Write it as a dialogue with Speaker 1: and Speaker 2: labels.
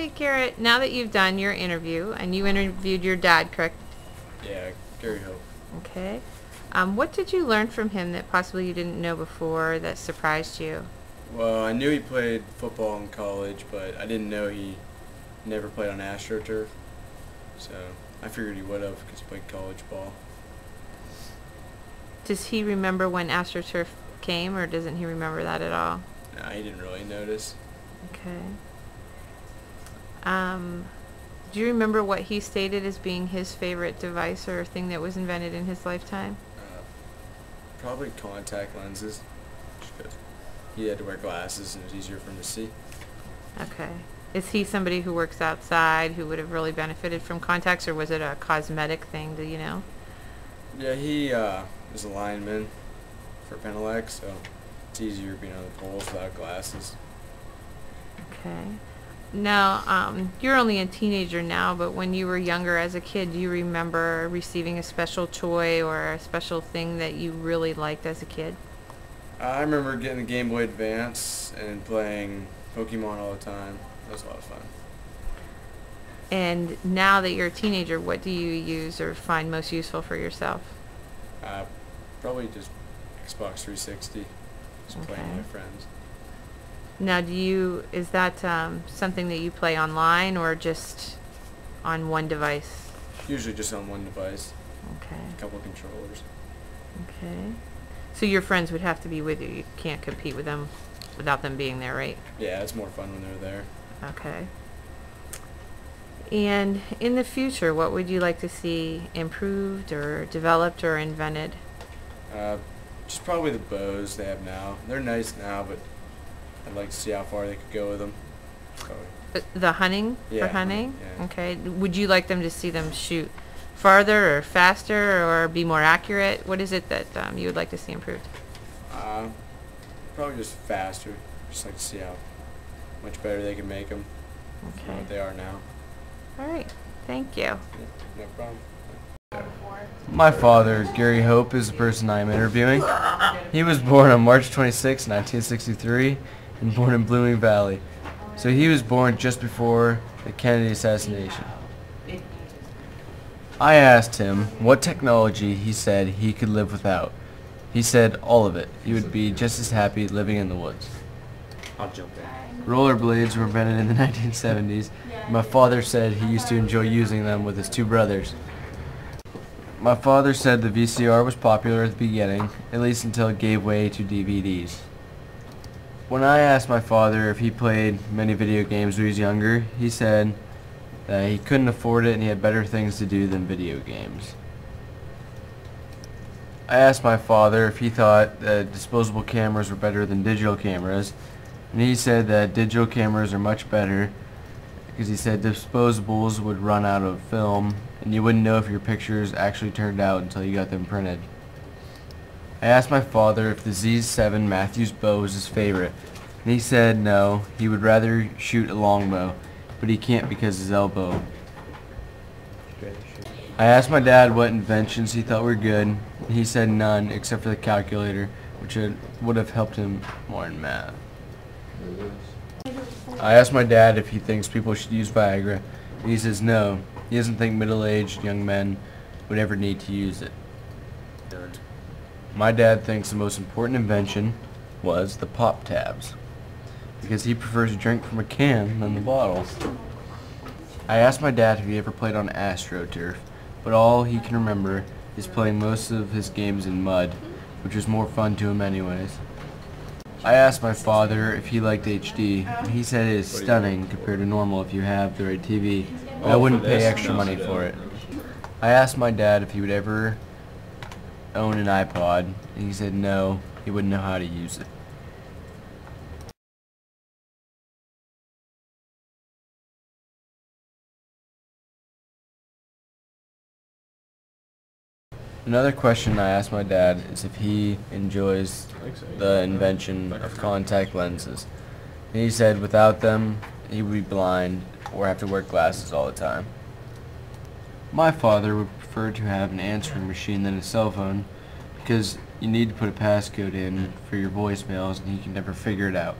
Speaker 1: Okay, Garrett, now that you've done your interview, and you interviewed your dad, correct?
Speaker 2: Yeah, Gary Hope.
Speaker 1: Okay. What did you learn from him that possibly you didn't know before that surprised you?
Speaker 2: Well, I knew he played football in college, but I didn't know he never played on AstroTurf. So I figured he would have because he played college ball.
Speaker 1: Does he remember when AstroTurf came, or doesn't he remember that at all?
Speaker 2: Nah, he didn't really notice.
Speaker 1: Okay. Do you remember what he stated as being his favorite device or thing that was invented in his lifetime?
Speaker 2: Uh, Probably contact lenses, just 'cause he had to wear glasses and it was easier for him to see.
Speaker 1: Okay. Is he somebody who works outside who would have really benefited from contacts, or was it a cosmetic thing? Do you know?
Speaker 2: Yeah, he was a lineman for Penelec, so it's easier being on the poles without glasses.
Speaker 1: Okay. Now, you're only a teenager now, but when you were younger as a kid, do you remember receiving a special toy or a special thing that you really liked as a kid?
Speaker 2: I remember getting the Game Boy Advance and playing Pokemon all the time. That was a lot of fun.
Speaker 1: And now that you're a teenager, what do you use or find most useful for yourself?
Speaker 2: Uh, Probably just Xbox 360, just playing with
Speaker 1: Okay.
Speaker 2: my friends.
Speaker 1: Now, is that something that you play online or just on one device?
Speaker 2: Usually just on one device,
Speaker 1: Okay.
Speaker 2: a couple of controllers.
Speaker 1: Okay. So your friends would have to be with you. You can't compete with them without them being there, right?
Speaker 2: Yeah, it's more fun when they're there.
Speaker 1: Okay. And in the future, what would you like to see improved or developed or invented?
Speaker 2: Uh, just probably the bows they have now. They're nice now, but I'd like to see how far they could go with them. Probably.
Speaker 1: The hunting
Speaker 2: Yeah,
Speaker 1: for hunting?
Speaker 2: yeah.
Speaker 1: Okay. Would you like them to see them shoot farther or faster or be more accurate? What is it that you would like to see improved?
Speaker 2: Uh, Probably just faster. Just like to see how much better they can make them than
Speaker 1: Okay.
Speaker 2: what they are now.
Speaker 1: All right. Thank you.
Speaker 2: Yeah, no problem.
Speaker 3: My father, Gary Hope, is the person I am interviewing. He was born on March 26, 1963, and born in Blooming Valley. So he was born just before the Kennedy assassination. I asked him what technology he said he could live without. He said all of it. He would be just as happy living in the woods.
Speaker 4: I'll jump in.
Speaker 3: Rollerblades were invented in the 1970s. My father said he used to enjoy using them with his two brothers. My father said the VCR was popular at the beginning, at least until it gave way to DVDs. When I asked my father if he played many video games when he was younger, he said that he couldn't afford it and he had better things to do than video games. I asked my father if he thought that disposable cameras were better than digital cameras, and he said that digital cameras are much better because he said disposables would run out of film and you wouldn't know if your pictures actually turned out until you got them printed. I asked my father if the Z7 Matthews bow was his favorite, and he said no, he would rather shoot a longbow, but he can't because his elbow. I asked my dad what inventions he thought were good, and he said none except for the calculator, which would have helped him more in math. I asked my dad if he thinks people should use Viagra, and he says no. He doesn't think middle-aged young men would ever need to use it.
Speaker 4: Done.
Speaker 3: My dad thinks the most important invention was the pop tabs, because he prefers to drink from a can than the bottle. I asked my dad if he ever played on AstroTurf, but all he can remember is playing most of his games in mud, which was more fun to him anyways. I asked my father if he liked HD, and he said it is stunning compared to normal if you have the right TV, but I wouldn't pay extra money for it. I asked my dad if he would ever own an iPod, and he said no, he wouldn't know how to use it. Another question I asked my dad is if he enjoys the invention of contact lenses. And he said without them, he would be blind or have to wear glasses all the time. My father would prefer to have an answering machine than a cell phone because you need to put a passcode in for your voicemails and he can never figure it out.